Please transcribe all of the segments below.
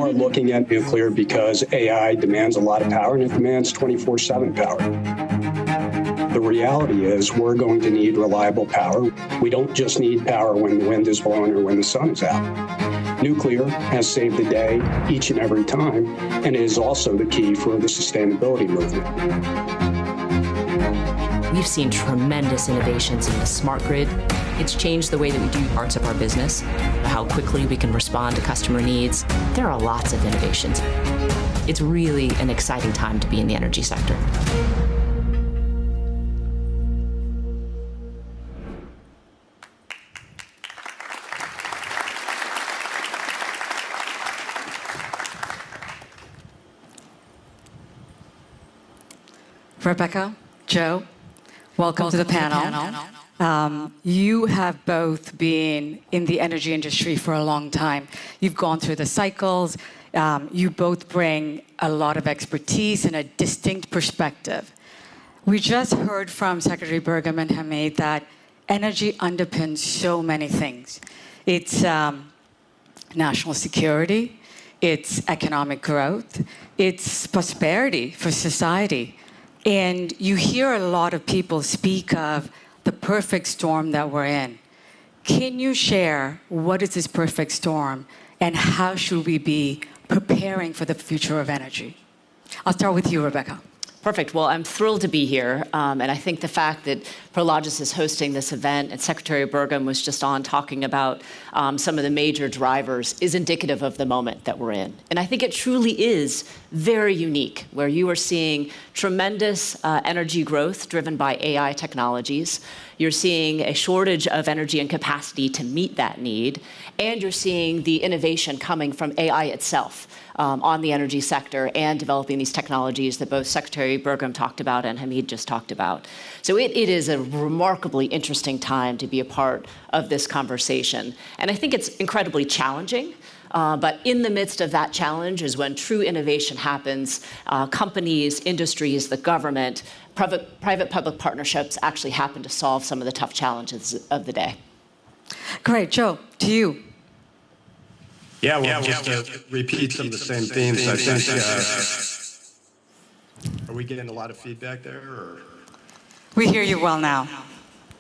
are looking at nuclear because AI demands a lot of power and it demands 24/7 power. The reality is we're going to need reliable power. We don't just need power when the wind is blowing or when the sun is out. Nuclear has saved the day each and every time, and it is also the key for the sustainability movement. We've seen tremendous innovations in the smart grid. It's changed the way that we do parts of our business, how quickly we can respond to customer needs. There are lots of innovations. It's really an exciting time to be in the energy sector. Rebecca, Joe, welcome to the panel. You have both been in the energy industry for a long time. You've gone through the cycles. You both bring a lot of expertise and a distinct perspective. We just heard from Secretary Burgum and Hamid that energy underpins so many things. It's national security, it's economic growth, it's prosperity for society. And you hear a lot of people speak of the perfect storm that we're in. Can you share what is this perfect storm and how should we be preparing for the future of energy? I'll start with you, Rebecca. Perfect. Well, I'm thrilled to be here. And I think the fact that Prologis is hosting this event and Secretary Burgum was just on talking about some of the major drivers is indicative of the moment that we're in. And I think it truly is very unique, where you are seeing tremendous energy growth driven by AI technologies. You're seeing a shortage of energy and capacity to meet that need. And you're seeing the innovation coming from AI itself. On the energy sector and developing these technologies that both Secretary Burgum talked about and Hamid just talked about. So it is a remarkably interesting time to be a part of this conversation. And I think it's incredibly challenging. But in the midst of that challenge is when true innovation happens. Companies, industries, the government, private-public partnerships actually happen to solve some of the tough challenges of the day. Great. Joe, to you. Yeah, well, just to repeat some of the same themes, I think, are we getting a lot of feedback there? Or? We hear you well now.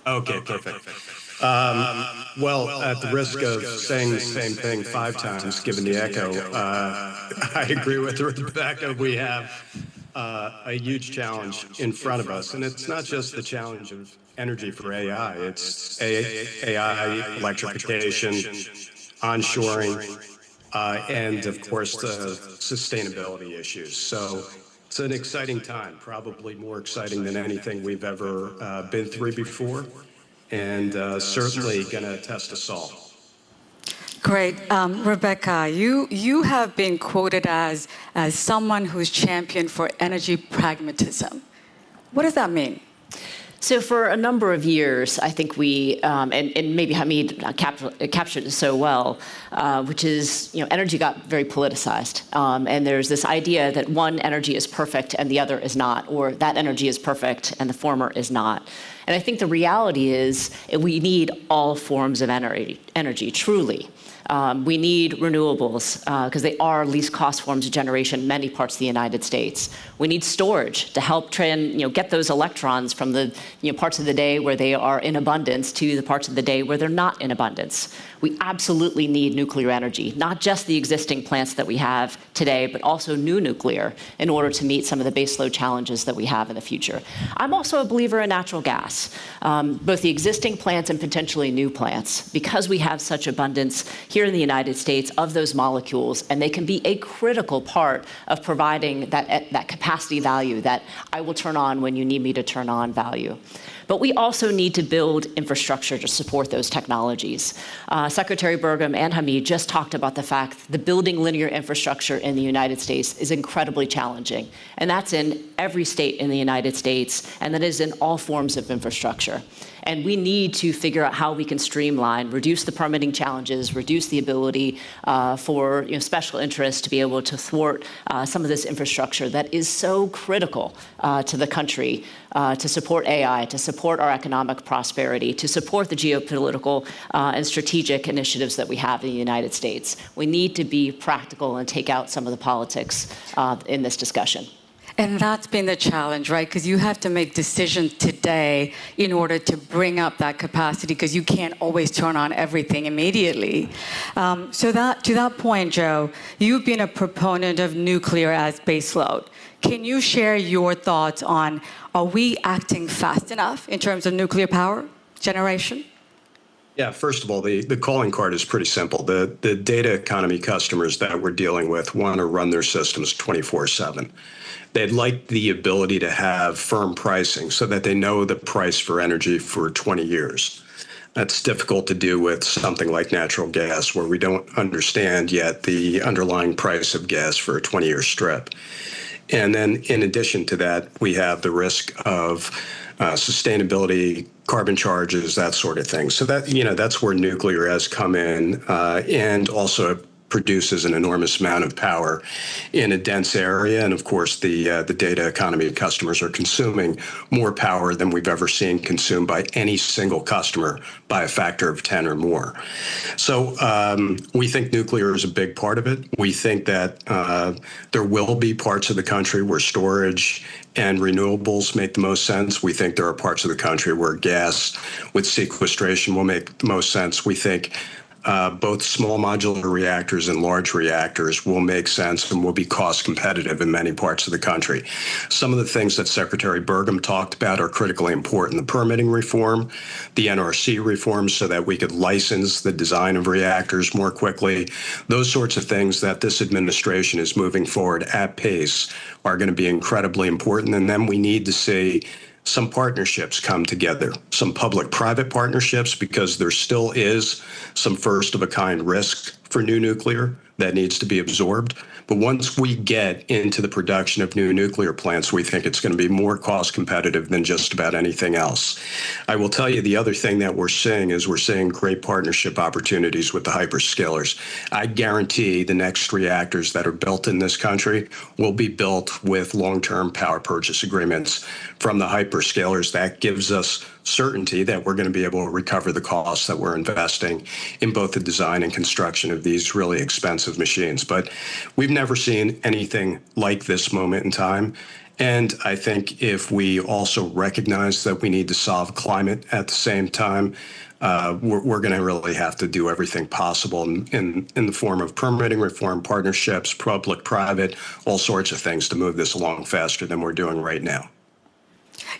Okay, perfect. Well, at the risk of saying the same thing 5 times, given the echo, I agree with Rebecca. We have a huge challenge in front of us, and it's not just the challenge of energy for AI. It's AI, electrification, onshoring, and of course the sustainability issues. So it's an exciting time, probably more exciting than anything we've ever been through before, and certainly going to test us all. Great. Rebecca, you have been quoted as someone who's championed for energy pragmatism. What does that mean? So for a number of years, I think we, and maybe Hamid captured it so well, which is, energy got very politicized. And there's this idea that one energy is perfect and the other is not, or that energy is perfect and the former is not. And I think the reality is we need all forms of energy truly. We need renewables because they are least cost forms of generation in many parts of the United States. We need storage to help get those electrons from the parts of the day where they are in abundance to the parts of the day where they're not in abundance. We absolutely need nuclear energy, not just the existing plants that we have today, but also new nuclear in order to meet some of the baseload challenges that we have in the future. I'm also a believer in natural gas, both the existing plants and potentially new plants, because we have such abundance here in the United States of those molecules, and they can be a critical part of providing that capacity value that I will turn on when you need me to turn on value. But we also need to build infrastructure to support those technologies. Secretary Burgum and Hamid just talked about the fact that building linear infrastructure in the United States is incredibly challenging. And that's in every state in the United States, and that is in all forms of infrastructure. infrastructure. And we need to figure out how we can streamline, reduce the permitting challenges, reduce the ability for special interests to be able to thwart some of this infrastructure that is so critical to the country, to support AI, to support our economic prosperity, to support the geopolitical and strategic initiatives that we have in the United States. We need to be practical and take out some of the politics in this discussion. And that's been the challenge, right? Because you have to make decisions today in order to bring up that capacity, because you can't always turn on everything immediately. To that point, Joe, you've been a proponent of nuclear as baseload. Can you share your thoughts on, are we acting fast enough in terms of nuclear power generation? Yeah, first of all, the calling card is pretty simple. The data economy customers that we're dealing with want to run their systems 24/7. They'd like the ability to have firm pricing so that they know the price for energy for 20 years. That's difficult to do with something like natural gas, where we don't understand yet the underlying price of gas for a 20-year strip. And then in addition to that, we have the risk of sustainability, carbon charges, that sort of thing. So that, that's where nuclear has come in, and also produces an enormous amount of power in a dense area. And of course, the data economy customers are consuming more power than we've ever seen consumed by any single customer by a factor of 10 or more. So we think nuclear is a big part of it. We think that there will be parts of the country where storage and renewables make the most sense. We think there are parts of the country where gas with sequestration will make the most sense. We think both small modular reactors and large reactors will make sense and will be cost competitive in many parts of the country. Some of the things that Secretary Burgum talked about are critically important. The permitting reform, the NRC reform so that we could license the design of reactors more quickly. Those sorts of things that this administration is moving forward at pace are going to be incredibly important. And then we need to see some partnerships come together, some public-private partnerships, because there still is some first-of-a-kind risk for new nuclear that needs to be absorbed. But once we get into the production of new nuclear plants, we think it's going to be more cost competitive than just about anything else. I will tell you the other thing that we're seeing is we're seeing great partnership opportunities with the hyperscalers. I guarantee the next reactors that are built in this country will be built with long-term power purchase agreements from the hyperscalers. That gives us certainty that we're going to be able to recover the costs that we're investing in both the design and construction of these really expensive machines. But we've never seen anything like this moment in time. And I think if we also recognize that we need to solve climate at the same time, we're going to really have to do everything possible in the form of permitting reform, partnerships, public-private, all sorts of things to move this along faster than we're doing right now.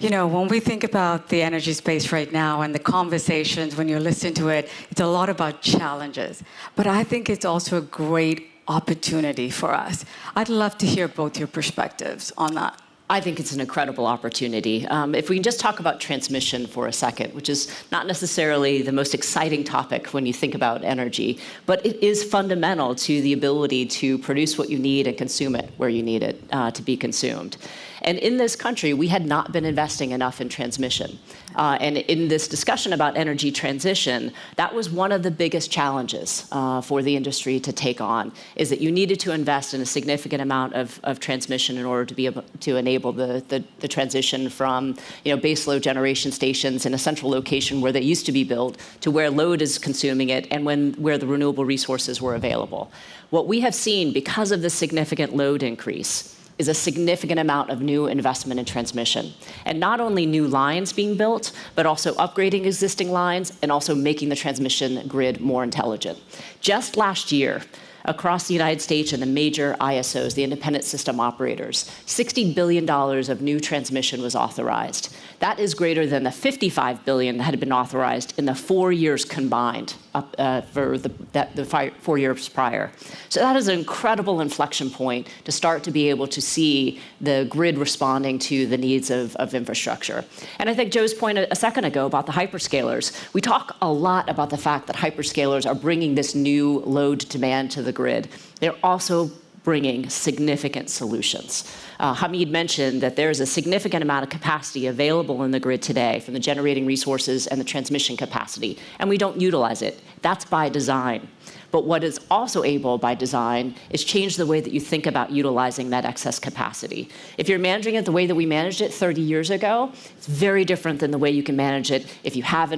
When we think about the energy space right now and the conversations, when you're listening to it, it's a lot about challenges. But I think it's also a great opportunity for us. I'd love to hear both your perspectives on that. I think it's an incredible opportunity. If we can just talk about transmission for a second, which is not necessarily the most exciting topic when you think about energy, but it is fundamental to the ability to produce what you need and consume it where you need it to be consumed. And in this country, we had not been investing enough in transmission. And in this discussion about energy transition, that was one of the biggest challenges for the industry to take on, is that you needed to invest in a significant amount of transmission in order to be able to enable the transition from baseload generation stations in a central location where they used to be built to where load is consuming it and where the renewable resources were available. What we have seen because of the significant load increase is a significant amount of new investment in transmission. And not only new lines being built, but also upgrading existing lines and also making the transmission grid more intelligent. Just last year, across the United States and the major ISOs, the independent system operators, $60 billion of new transmission was authorized. That is greater than the $55 billion that had been authorized in the 4 years combined for the 4 years prior. So that is an incredible inflection point to start to be able to see the grid responding to the needs of infrastructure. And I think Joe's point a second ago about the hyperscalers, we talk a lot about the fact that hyperscalers are bringing this new load demand to the grid. They're also bringing significant solutions. Hamid mentioned that there is a significant amount of capacity available in the grid today from the generating resources and the transmission capacity, and we don't utilize it. That's by design. But what is also able by design is change the way that you think about utilizing that excess capacity. If you're managing it the way that we managed it 30 years ago, it's very different than the way you can manage it if you have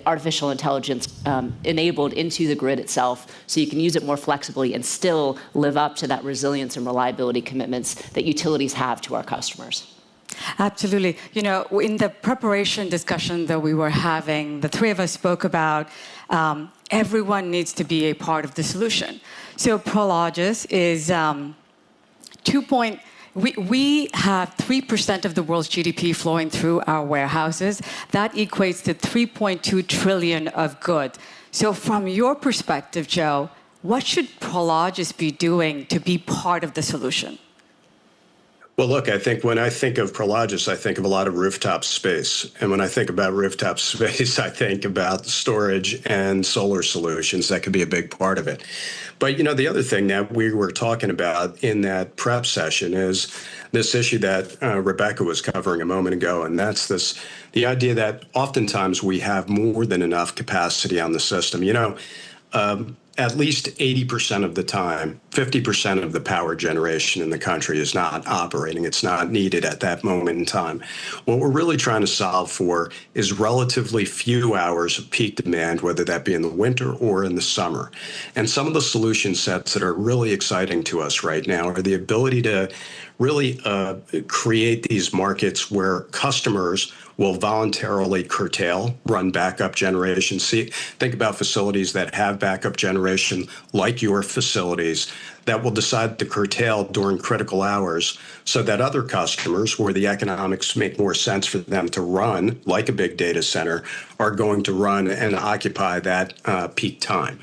artificial intelligence enabled into the grid itself, so you can use it more flexibly and still live up to that resilience and reliability commitments that utilities have to our customers. Absolutely. You know, in the preparation discussion that we were having, the three of us spoke about everyone needs to be a part of the solution. So Prologis is we have 3% of the world's GDP flowing through our warehouses. That equates to 3.2 trillion of goods. So from your perspective, Joe, what should Prologis be doing to be part of the solution? Well, look, I think when I think of Prologis, I think of a lot of rooftop space. And when I think about rooftop space, I think about storage and solar solutions. That could be a big part of it. But, you know, the other thing that we were talking about in that prep session is this issue that Rebecca was covering a moment ago. And that's the idea that oftentimes we have more than enough capacity on the system. You know, at least 80% of the time, 50% of the power generation in the country is not operating. It's not needed at that moment in time. What we're really trying to solve for is relatively few hours of peak demand, whether that be in the winter or in the summer. And some of the solution sets that are really exciting to us right now are the ability to really create these markets where customers will voluntarily curtail, run backup generation. Think about facilities that have backup generation, like your facilities, that will decide to curtail during critical hours so that other customers, where the economics make more sense for them to run, like a big data center, are going to run and occupy that peak time.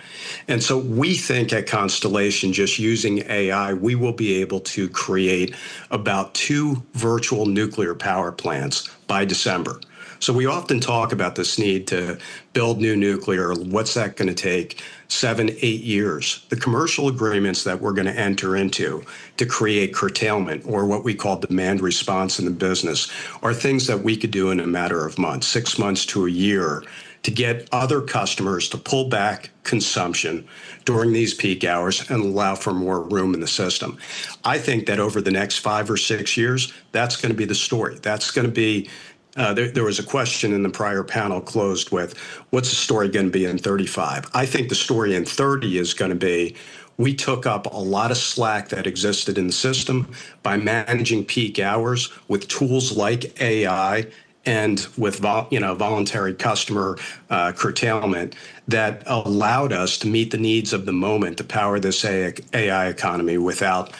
And so we think at Constellation, just using AI, we will be able to create about 2 virtual nuclear power plants by December. So we often talk about this need to build new nuclear. What's that going to take? 7, 8 years. The commercial agreements that we're going to enter into to create curtailment, or what we call demand response in the business, are things that we could do in a matter of months, 6 months to a year, to get other customers to pull back consumption during these peak hours and allow for more room in the system. I think that over the next 5 or 6 years, that's going to be the story. That's going to be there was a question in the prior panel closed with, what's the story going to be in 35? I think the story in 30 is going to be, we took up a lot of slack that existed in the system by managing peak hours with tools like AI and with voluntary customer curtailment that allowed us to meet the needs of the moment to power this AI economy without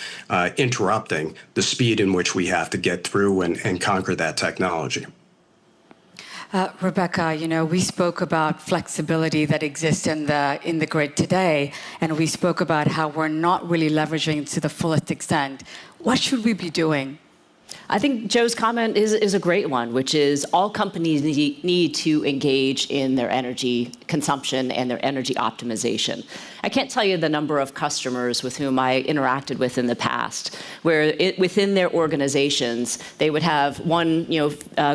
interrupting the speed in which we have to get through and conquer that technology. Rebecca, you know, we spoke about flexibility that exists in the grid today, and we spoke about how we're not really leveraging to the fullest extent. What should we be doing? I think Joe's comment is a great one, which is all companies need to engage in their energy consumption and their energy optimization. I can't tell you the number of customers with whom I interacted with in the past, where within their organizations, they would have one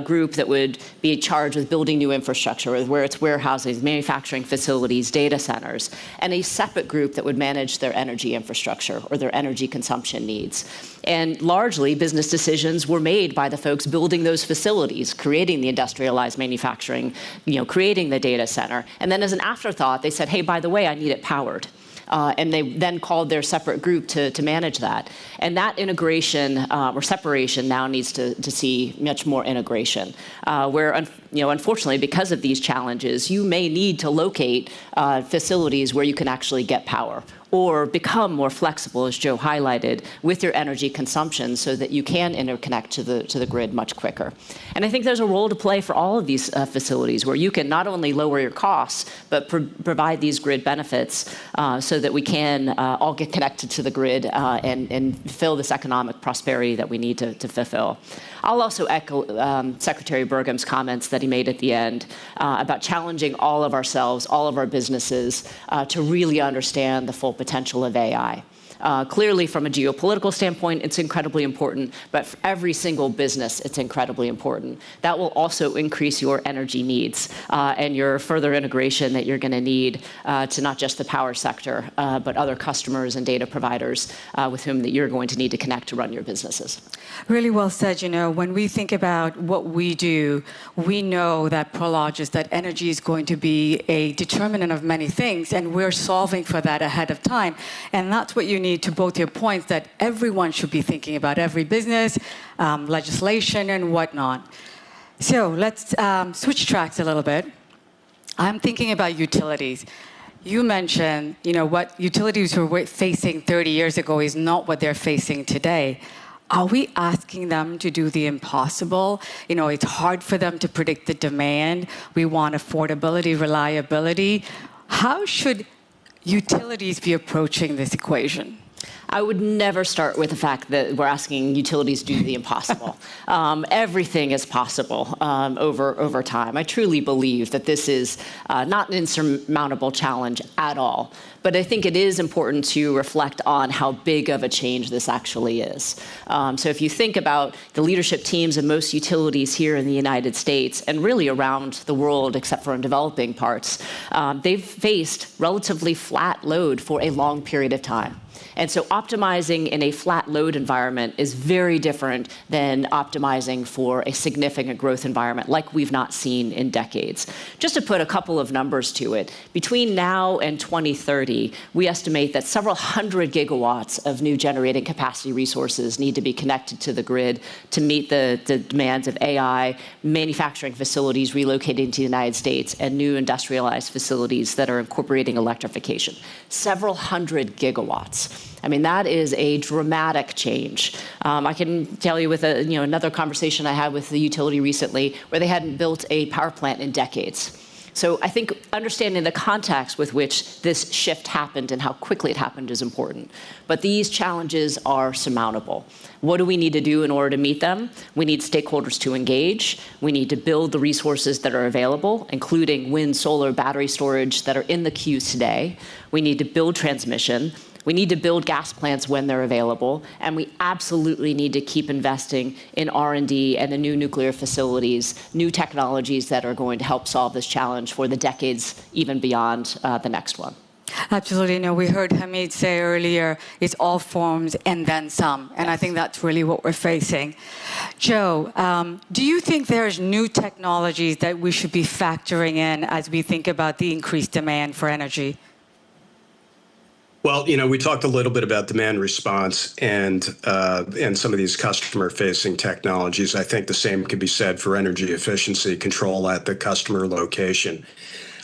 group that would be charged with building new infrastructure, where it's warehouses, manufacturing facilities, data centers, and a separate group that would manage their energy infrastructure or their energy consumption needs. And largely, business decisions were made by the folks building those facilities, creating the industrialized manufacturing, creating the data center. And then as an afterthought, they said, hey, by the way, I need it powered. And they then called their separate group to manage that. And that integration or separation now needs to see much more integration, where unfortunately, because of these challenges, you may need to locate facilities where you can actually get power, or become more flexible, as Joe highlighted, with your energy consumption so that you can interconnect to the grid much quicker. And I think there's a role to play for all of these facilities where you can not only lower your costs, but provide these grid benefits so that we can all get connected to the grid and fulfill this economic prosperity that we need to fulfill. I'll also echo Secretary Burgum's comments that he made at the end about challenging all of ourselves, all of our businesses, to really understand the full potential of AI. Clearly, from a geopolitical standpoint, it's incredibly important, but for every single business, it's incredibly important. That will also increase your energy needs and your further integration that you're going to need to not just the power sector, but other customers and data providers with whom that you're going to need to connect to run your businesses. Really well said. When we think about what we do, we know that Prologis, that energy is going to be a determinant of many things, and we're solving for that ahead of time. And that's what you need, to both your points, that everyone should be thinking about, every business, legislation, and whatnot. So let's switch tracks a little bit. I'm thinking about utilities. You mentioned, what utilities were facing 30 years ago is not what they're facing today. Are we asking them to do the impossible? It's hard for them to predict the demand. We want affordability, reliability. How should utilities be approaching this equation? I would never start with the fact that we're asking utilities to do the impossible. Everything is possible over time. I truly believe that this is not an insurmountable challenge at all. But I think it is important to reflect on how big of a change this actually is. So if you think about the leadership teams of most utilities here in the United States and really around the world, except for in developing parts, they've faced relatively flat load for a long period of time. And so optimizing in a flat load environment is very different than optimizing for a significant growth environment like we've not seen in decades. Just to put a couple of numbers to it, between now and 2030, we estimate that several hundred gigawatts of new generating capacity resources need to be connected to the grid to meet the demands of AI, manufacturing facilities relocating to the United States, and new industrialized facilities that are incorporating electrification. Several hundred gigawatts. I mean, that is a dramatic change. I can tell you with another conversation I had with the utility recently where they hadn't built a power plant in decades. So I think understanding the context with which this shift happened and how quickly it happened is important. But these challenges are surmountable. What do we need to do in order to meet them? We need stakeholders to engage. We need to build the resources that are available, including wind, solar, battery storage that are in the queues today. We need to build transmission. We need to build gas plants when they're available, and we absolutely need to keep investing in R&D and the new nuclear facilities, new technologies that are going to help solve this challenge for the decades even beyond the next one. Absolutely. We heard Hamid say earlier, it's all forms and then some, and I think that's really what we're facing. Joe, do you think there's new technologies that we should be factoring in as we think about the increased demand for energy? Well, we talked a little bit about demand response and some of these customer-facing technologies. I think the same could be said for energy efficiency control at the customer location.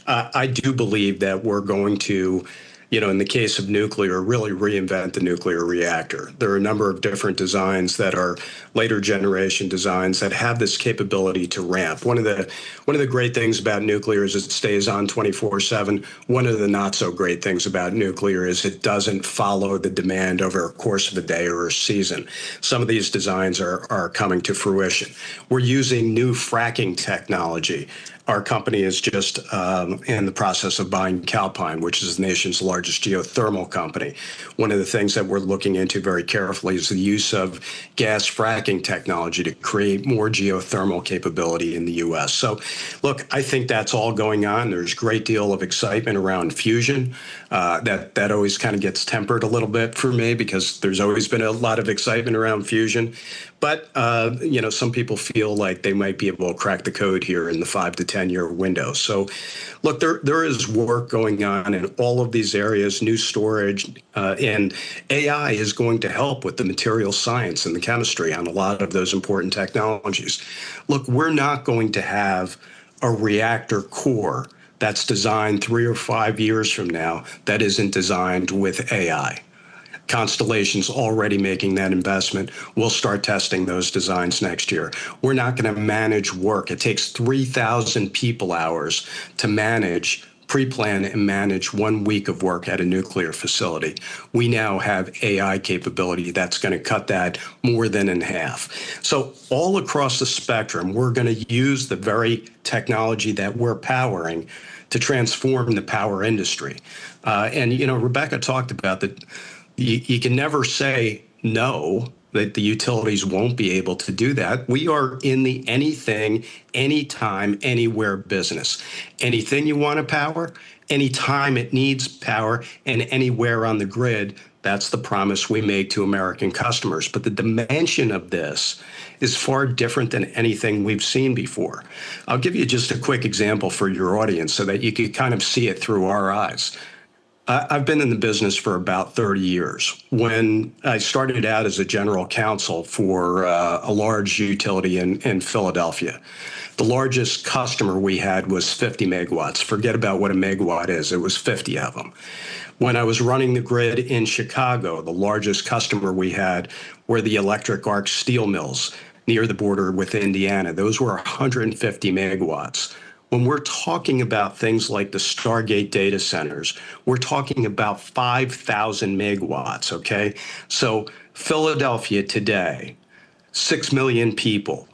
I do believe that we're going to, in the case of nuclear, really reinvent the nuclear reactor. There are a number of different designs that are later generation designs that have this capability to ramp. One of the great things about nuclear is it stays on 24/7. One of the not so great things about nuclear is it doesn't follow the demand over a course of a day or a season. Some of these designs are coming to fruition. We're using new fracking technology. Our company is just in the process of buying Calpine, which is the nation's largest geothermal company. One of the things that we're looking into very carefully is the use of gas fracking technology to create more geothermal capability in the U.S. So, look, I think that's all going on. There's a great deal of excitement around fusion. That always kind of gets tempered a little bit for me because there's always been a lot of excitement around fusion. But, some people feel like they might be able to crack the code here in the 5 to 10-year window. So, look, there is work going on in all of these areas, new storage, and AI is going to help with the material science and the chemistry on a lot of those important technologies. Look, we're not going to have a reactor core that's designed 3 or 5 years from now that isn't designed with AI. Constellation's already making that investment. We'll start testing those designs next year. We're not going to manage work. It takes 3,000 people hours to manage, pre-plan and manage 1 week of work at a nuclear facility. We now have AI capability that's going to cut that more than in half. So all across the spectrum, we're going to use the very technology that we're powering to transform the power industry. And Rebecca talked about you can never say no, that the utilities won't be able to do that. We are in the anything, anytime, anywhere business. Anything you want to power, anytime it needs power, and anywhere on the grid, that's the promise we make to American customers. But the dimension of this is far different than anything we've seen before. I'll give you just a quick example for your audience so that you can kind of see it through our eyes. I've been in the business for about 30 years. When I started out as a general counsel for a large utility in Philadelphia, the largest customer we had was 50 megawatts. Forget about what a megawatt is. It was 50 of them. When I was running the grid in Chicago, the largest customer we had were the electric arc steel mills near the border with Indiana. Those were 150 megawatts. When we're talking about things like the Stargate data centers, we're talking about 5,000 megawatts, okay? So Philadelphia today, 6 million people,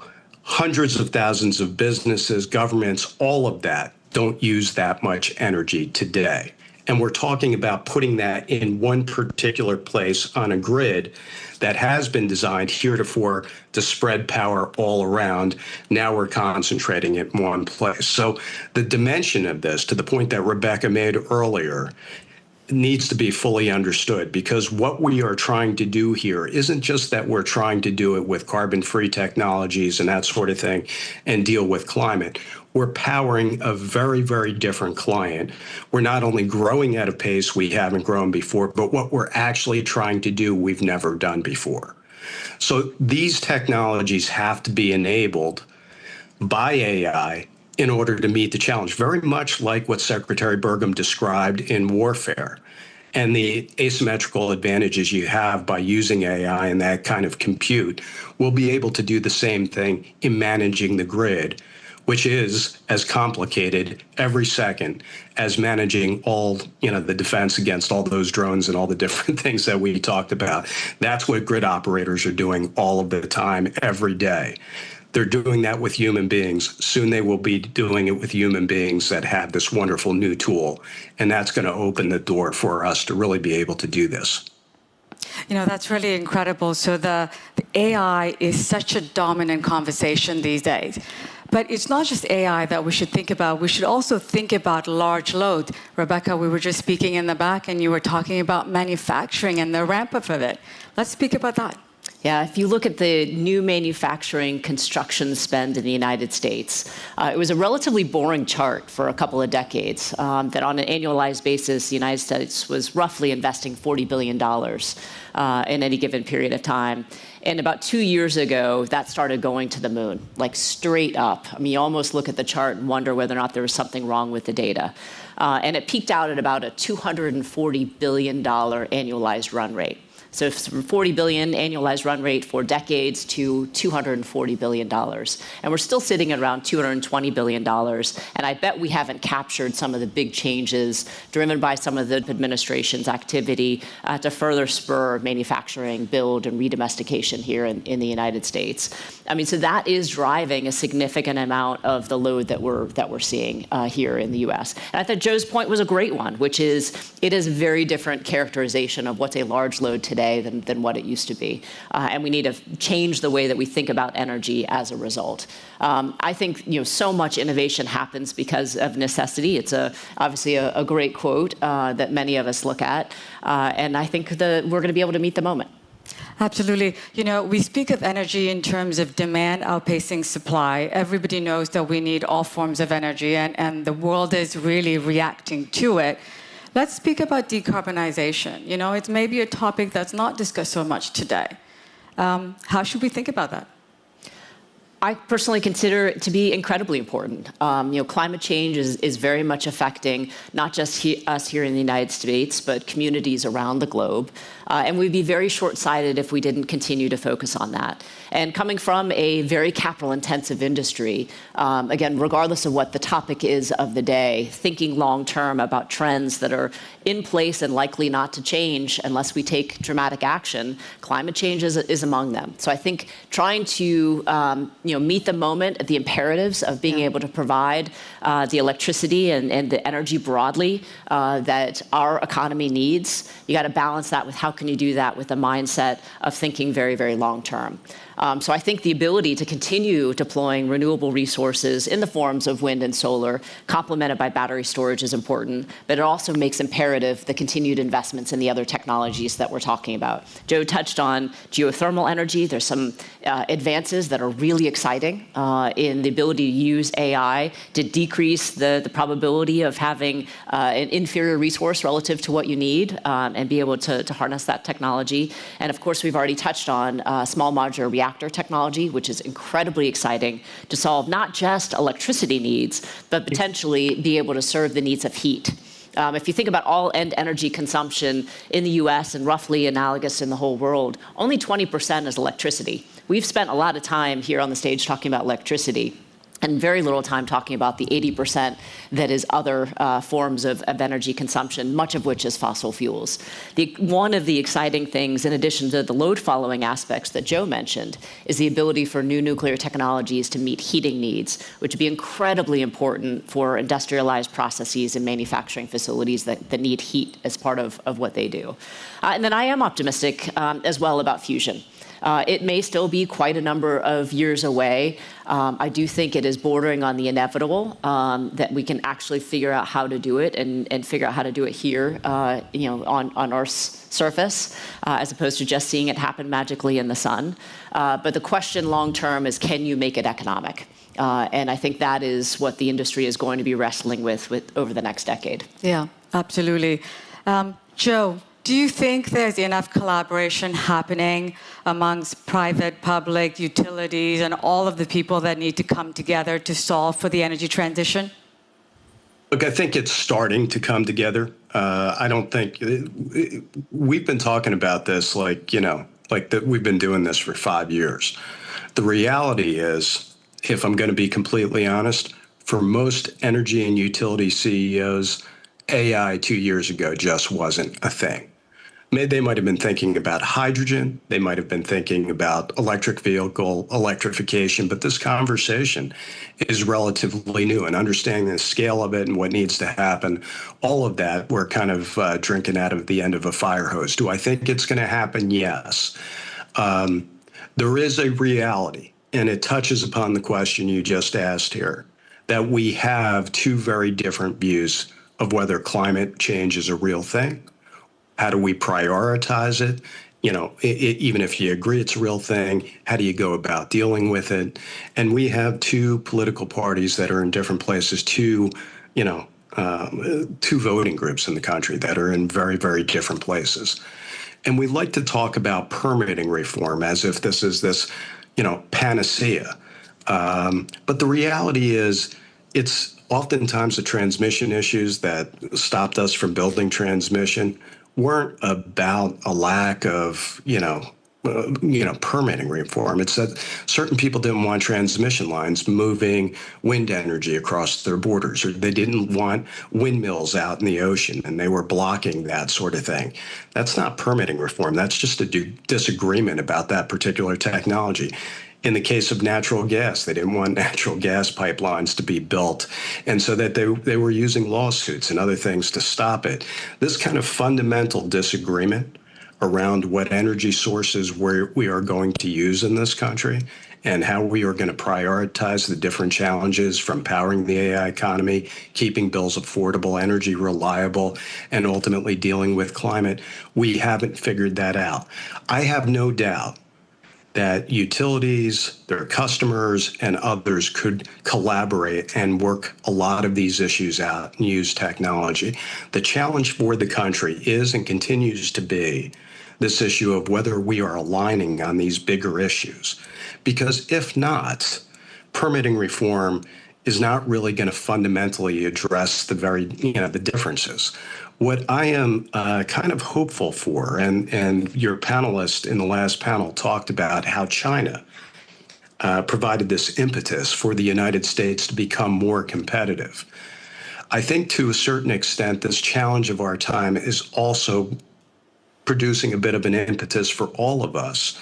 hundreds of thousands of businesses, governments, all of that don't use that much energy today. And we're talking about putting that in one particular place on a grid that has been designed heretofore to spread power all around. Now we're concentrating it in one place. So the dimension of this, to the point that Rebecca made earlier, needs to be fully understood, because what we are trying to do here isn't just that we're trying to do it with carbon-free technologies and that sort of thing and deal with climate. We're powering a very, very different client. We're not only growing at a pace we haven't grown before, but what we're actually trying to do we've never done before. So these technologies have to be enabled by AI in order to meet the challenge, very much like what Secretary Burgum described in warfare, and the asymmetrical advantages you have by using AI and that kind of compute. Will be able to do the same thing in managing the grid, which is as complicated every second as managing all, the defense against all those drones and all the different things that we talked about. That's what grid operators are doing all of the time, every day. They're doing that with human beings. Soon they will be doing it with human beings that have this wonderful new tool. And that's going to open the door for us to really be able to do this. That's really incredible. So the AI is such a dominant conversation these days. But it's not just AI that we should think about. We should also think about large load. Rebecca, we were just speaking in the back, and you were talking about manufacturing and the ramp-up of it. Let's speak about that. Yeah, if you look at the new manufacturing construction spend in the United States, it was a relatively boring chart for a couple of decades, that on an annualized basis, the United States was roughly investing $40 billion in any given period of time. And about 2 years ago, that started going to the moon, like straight up. I mean, you almost look at the chart and wonder whether or not there was something wrong with the data. And it peaked out at about a $240 billion annualized run rate. So from $40 billion annualized run rate for decades to $240 billion. And we're still sitting at around $220 billion. And I bet we haven't captured some of the big changes driven by some of the administration's activity to further spur manufacturing, build, and redomestication here in the United States. I mean, so that is driving a significant amount of the load that we're seeing here in the US. And I thought Joe's point was a great one, which is it is a very different characterization of what's a large load today than what it used to be. And we need to change the way that we think about energy as a result. I think so much innovation happens because of necessity. It's obviously a great quote that many of us look at. And I think that we're going to be able to meet the moment. Absolutely. We speak of energy in terms of demand outpacing supply. Everybody knows that we need all forms of energy, and the world is really reacting to it. Let's speak about decarbonization. It's maybe a topic that's not discussed so much today. How should we think about that? I personally consider it to be incredibly important. Climate change is very much affecting not just us here in the United States, but communities around the globe. And we'd be very short-sighted if we didn't continue to focus on that. And coming from a very capital-intensive industry, again, regardless of what the topic is of the day, thinking long-term about trends that are in place and likely not to change unless we take dramatic action, climate change is among them. So I think trying to meet the moment, the imperatives of being able to provide the electricity and the energy broadly that our economy needs. You got to balance that with how can you do that with a mindset of thinking very, very long term. So I think the ability to continue deploying renewable resources in the forms of wind and solar, complemented by battery storage, is important, but it also makes imperative the continued investments in the other technologies that we're talking about. Joe touched on geothermal energy. There's some advances that are really exciting in the ability to use AI to decrease the probability of having an inferior resource relative to what you need and be able to harness that technology. And of course, we've already touched on small modular reactor technology, which is incredibly exciting to solve not just electricity needs, but potentially be able to serve the needs of heat. If you think about all end energy consumption in the US and roughly analogous in the whole world, only 20% is electricity. We've spent a lot of time here on the stage talking about electricity, and very little time talking about the 80% that is other forms of energy consumption, much of which is fossil fuels. One of the exciting things, in addition to the load following aspects that Joe mentioned, is the ability for new nuclear technologies to meet heating needs, which would be incredibly important for industrialized processes and manufacturing facilities that need heat as part of what they do. And then I am optimistic as well about fusion. It may still be quite a number of years away. I do think it is bordering on the inevitable that we can actually figure out how to do it and figure out how to do it here, on Earth's surface, as opposed to just seeing it happen magically in the sun. But the question long term is, can you make it economic? And I think that is what the industry is going to be wrestling with over the next decade. Yeah, absolutely. Joe, do you think there's enough collaboration happening amongst private, public, utilities, and all of the people that need to come together to solve for the energy transition? Look, I think it's starting to come together. I don't think we've been talking about this we've been doing this for 5 years. The reality is, if I'm going to be completely honest, for most energy and utility CEOs, AI 2 years ago just wasn't a thing. They might have been thinking about hydrogen. They might have been thinking about electric vehicle electrification, but this conversation is relatively new, and understanding the scale of it and what needs to happen, all of that, we're kind of drinking out of the end of a fire hose. Do I think it's going to happen? Yes. There is a reality, and it touches upon the question you just asked here, that we have two very different views of whether climate change is a real thing. How do we prioritize it? Even if you agree it's a real thing, how do you go about dealing with it? And we have two political parties that are in different places, two voting groups in the country that are in very, very different places. And we like to talk about permitting reform as if this is this, panacea. But the reality is, it's oftentimes the transmission issues that stopped us from building transmission weren't about a lack of, permitting reform. It's that certain people didn't want transmission lines moving wind energy across their borders, or they didn't want windmills out in the ocean, and they were blocking that sort of thing. That's not permitting reform. That's just a disagreement about that particular technology. In the case of natural gas, they didn't want natural gas pipelines to be built, and so that they were using lawsuits and other things to stop it. This kind of fundamental disagreement around what energy sources we are going to use in this country and how we are going to prioritize the different challenges, from powering the AI economy, keeping bills affordable, energy reliable, and ultimately dealing with climate, we haven't figured that out. I have no doubt that utilities, their customers, and others could collaborate and work a lot of these issues out and use technology. The challenge for the country is and continues to be this issue of whether we are aligning on these bigger issues. Because if not, permitting reform is not really going to fundamentally address the differences. What I am kind of hopeful for, and your panelist in the last panel talked about how China provided this impetus for the United States to become more competitive. I think to a certain extent, this challenge of our time is also producing a bit of an impetus for all of us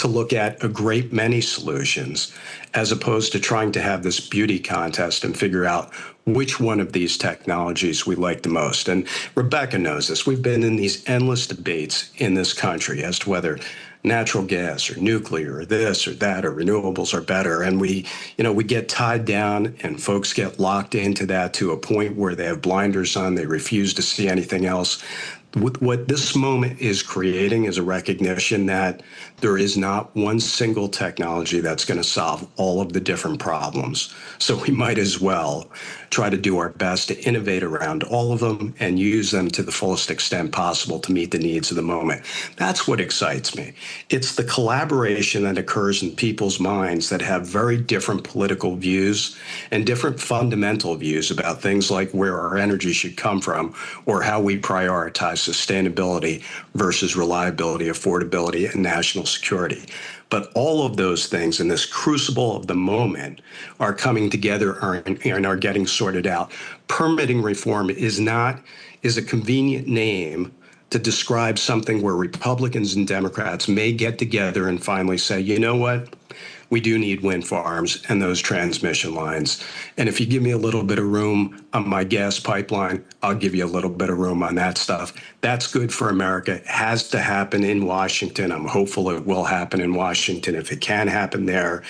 to look at a great many solutions, as opposed to trying to have this beauty contest and figure out which one of these technologies we like the most. And Rebecca knows this. We've been in these endless debates in this country as to whether natural gas or nuclear or this or that or renewables are better. And we get tied down and folks get locked into that to a point where they have blinders on. They refuse to see anything else. What this moment is creating is a recognition that there is not one single technology that's going to solve all of the different problems. So we might as well try to do our best to innovate around all of them and use them to the fullest extent possible to meet the needs of the moment. That's what excites me. It's the collaboration that occurs in people's minds that have very different political views and different fundamental views about things like where our energy should come from or how we prioritize sustainability versus reliability, affordability, and national security. But all of those things in this crucible of the moment are coming together and are getting sorted out. Permitting reform is a convenient name to describe something where Republicans and Democrats may get together and finally say, you know what? We do need wind farms and those transmission lines. And if you give me a little bit of room on my gas pipeline, I'll give you a little bit of room on that stuff. That's good for America. It has to happen in Washington. I'm hopeful it will happen in Washington. If it can happen there,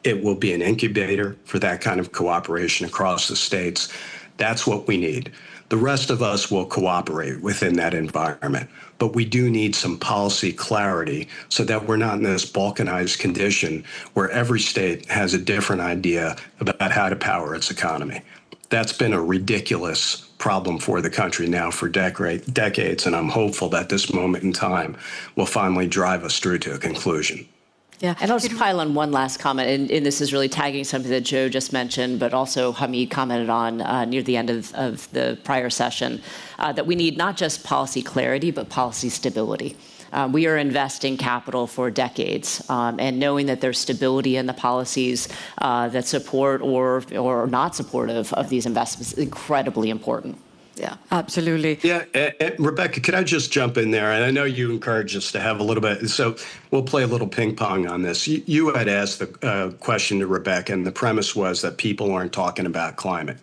it will be an incubator for that kind of cooperation across the states. That's what we need. The rest of us will cooperate within that environment. But we do need some policy clarity so that we're not in this balkanized condition where every state has a different idea about how to power its economy. That's been a ridiculous problem for the country now for decades, and I'm hopeful that this moment in time will finally drive us through to a conclusion. Yeah, and I'll just pile on one last comment, and this is really tagging something that Joe just mentioned, but also Hamid commented on near the end of the prior session, that we need not just policy clarity, but policy stability. We are investing capital for decades, and knowing that there's stability in the policies that support or not supportive of these investments is incredibly important. Yeah, absolutely. Yeah, and Rebecca, could I just jump in there? And I know you encouraged us to have a little bit, so we'll play a little ping pong on this. You had asked the question to Rebecca, and the premise was that people aren't talking about climate.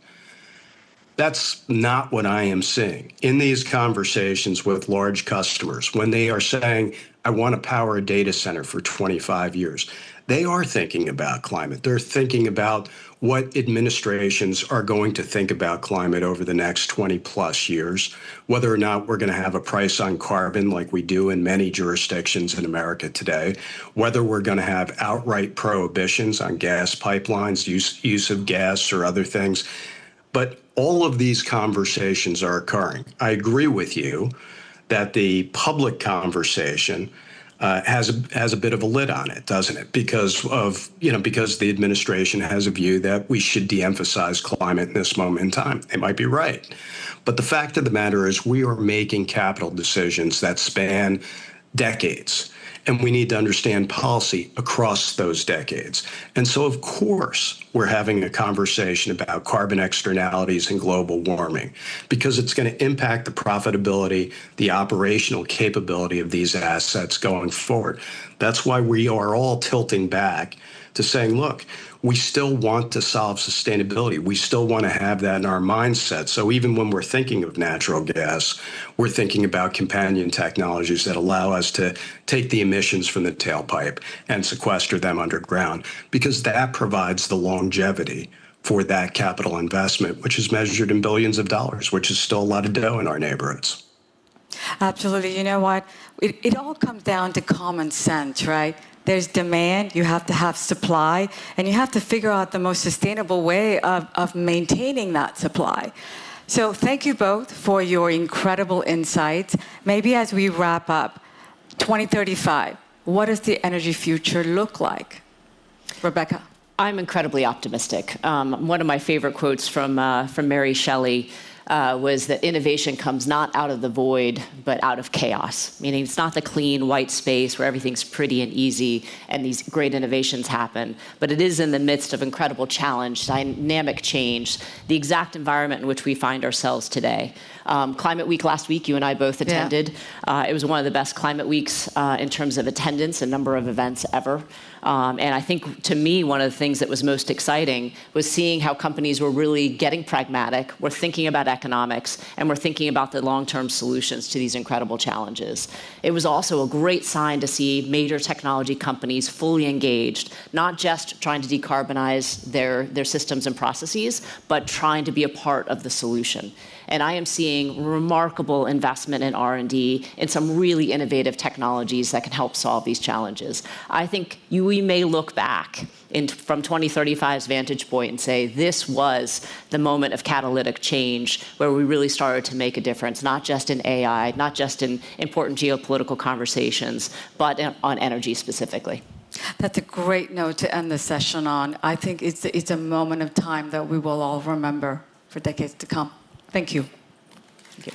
That's not what I am seeing in these conversations with large customers. When they are saying, I want to power a data center for 25 years, they are thinking about climate. They're thinking about what administrations are going to think about climate over the next 20 plus years, whether or not we're going to have a price on carbon like we do in many jurisdictions in America today, whether we're going to have outright prohibitions on gas pipelines, use of gas or other things. But all of these conversations are occurring. I agree with you that the public conversation has a bit of a lid on it, doesn't it? Because the administration has a view that we should de-emphasize climate in this moment in time. They might be right. But the fact of the matter is we are making capital decisions that span decades. And we need to understand policy across those decades. And so, of course, we're having a conversation about carbon externalities and global warming, because it's going to impact the profitability, the operational capability of these assets going forward. That's why we are all tilting back to saying, look, we still want to solve sustainability. We still want to have that in our mindset. So even when we're thinking of natural gas, we're thinking about companion technologies that allow us to take the emissions from the tailpipe and sequester them underground, because that provides the longevity for that capital investment, which is measured in billions of dollars, which is still a lot of dough in our neighborhoods. Absolutely. You know what? It all comes down to common sense, right? There's demand, you have to have supply, and you have to figure out the most sustainable way of maintaining that supply. So thank you both for your incredible insights. Maybe as we wrap up, 2035, what does the energy future look like? Rebecca? I'm incredibly optimistic. One of my favorite quotes from Mary Shelley was that innovation comes not out of the void, but out of chaos. Meaning it's not the clean white space where everything's pretty and easy and these great innovations happen, but it is in the midst of incredible challenge, dynamic change, the exact environment in which we find ourselves today. Climate Week last week, you and I both attended. Yeah. It was one of the best climate weeks in terms of attendance and number of events ever. And I think, to me, one of the things that was most exciting was seeing how companies were really getting pragmatic, were thinking about economics, and were thinking about the long-term solutions to these incredible challenges. It was also a great sign to see major technology companies fully engaged, not just trying to decarbonize their systems and processes, but trying to be a part of the solution. And I am seeing remarkable investment in R&D in some really innovative technologies that can help solve these challenges. I think we may look back from 2035's vantage point and say this was the moment of catalytic change where we really started to make a difference, not just in AI, not just in important geopolitical conversations, but on energy specifically. That's a great note to end the session on. I think it's a moment of time that we will all remember for decades to come. Thank you. Thank you.